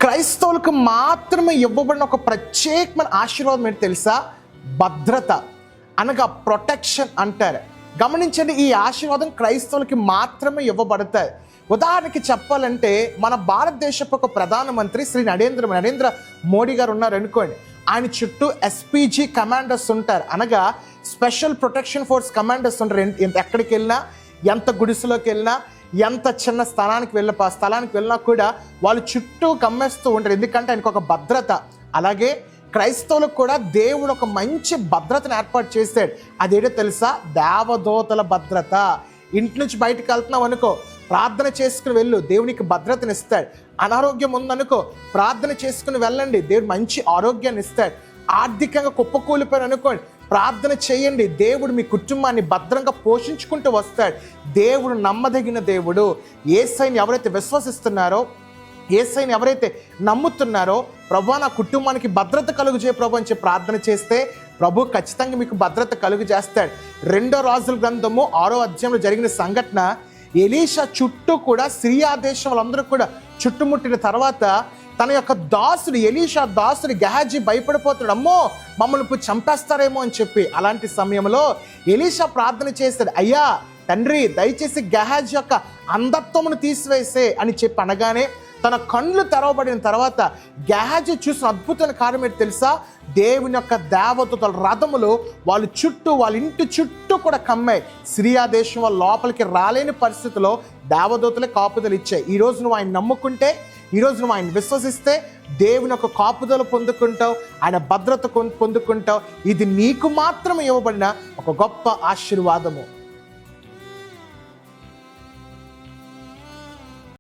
క్రైస్తవులకు మాత్రమే ఇవ్వబడిన ఒక ప్రత్యేకమైన ఆశీర్వాదం ఏంటి తెలుసా? భద్రత, అనగా ప్రొటెక్షన్ అంటారు. గమనించండి, ఈ ఆశీర్వాదం క్రైస్తవులకి మాత్రమే ఇవ్వబడతాయి. ఉదాహరణకి చెప్పాలంటే మన భారతదేశపు ఒక ప్రధానమంత్రి శ్రీ నరేంద్ర మోడీ గారు ఉన్నారు అనుకోండి. ఆయన చుట్టూ ఎస్పీజీ కమాండర్స్ ఉంటారు, అనగా స్పెషల్ ప్రొటెక్షన్ ఫోర్స్ కమాండర్స్ ఉంటారు. ఎక్కడికి వెళ్ళినా, ఎంత గుడిసెలోకి వెళ్ళినా, ఎంత చిన్న స్థలానికి వెళ్ళినా కూడా వాళ్ళు చుట్టూ కమ్మేస్తూ ఉంటారు, ఎందుకంటే ఆయనకు ఒక భద్రత. అలాగే క్రైస్తవులకు కూడా దేవుడు ఒక మంచి భద్రతను ఏర్పాటు చేశాడు. అదేంటో తెలుసా? దేవదూతల భద్రత. ఇంటి నుంచి బయటకు వెళ్తున్నావు అనుకో, ప్రార్థన చేసుకుని వెళ్ళు, దేవునికి భద్రతను ఇస్తాడు. అనారోగ్యం ఉందనుకో, ప్రార్థన చేసుకుని వెళ్ళండి, దేవుడు మంచి ఆరోగ్యాన్ని ఇస్తాడు. ఆర్థికంగా కుప్పకూలిపోయారు అనుకోండి, ప్రార్థన చేయండి, దేవుడు మీ కుటుంబాన్ని భద్రంగా పోషించుకుంటూ వస్తాడు. దేవుడు నమ్మదగిన దేవుడు. యేసయ్యని ఎవరైతే విశ్వసిస్తున్నారో, యేసయ్యని ఎవరైతే నమ్ముతున్నారో, ప్రభు నా కుటుంబానికి భద్రత కలుగు చేయ ప్రభు అని చెప్పి ప్రార్థన చేస్తే ప్రభు ఖచ్చితంగా మీకు భద్రత కలుగు చేస్తాడు. 2 రాజుల గ్రంథము 6వ అధ్యాయంలో జరిగిన సంఘటన, ఎలీషా చుట్టూ కూడా సిరియా దేశం వాళ్ళందరూ కూడా చుట్టుముట్టిన తర్వాత తన యొక్క దాసుడు, ఎలీషా దాసుడు గెహాజీ భయపడిపోతాడు, అమ్మో మమ్మల్ని ఇప్పుడు చంపేస్తారేమో అని చెప్పి. అలాంటి సమయంలో ఎలీషా ప్రార్థన చేస్తాడు, అయ్యా తండ్రి దయచేసి గెహాజీ యొక్క అంధత్వమును తీసివేసే అని చెప్పి అనగానే తన కళ్ళు తెరవబడిన తర్వాత గెహాజీ చూసిన అద్భుతమైన కార్యం ఏంటి తెలుసా? దేవుని యొక్క దేవదూతల రథములు వాళ్ళ ఇంటి చుట్టూ కూడా కమ్మాయి. సిరియా దేశం వాళ్ళ లోపలికి రాలేని పరిస్థితిలో దేవదూతలే కాపుదలు ఇచ్చాయి. ఈరోజు నువ్వు ఆయన నమ్ముకుంటే, ఈరోజు నువ్వు ఆయన విశ్వసిస్తే దేవుని యొక్క కాపుదలు పొందుకుంటావు, ఆయన భద్రత పొందుకుంటావు. ఇది నీకు మాత్రమే ఇవ్వబడిన ఒక గొప్ప ఆశీర్వాదము.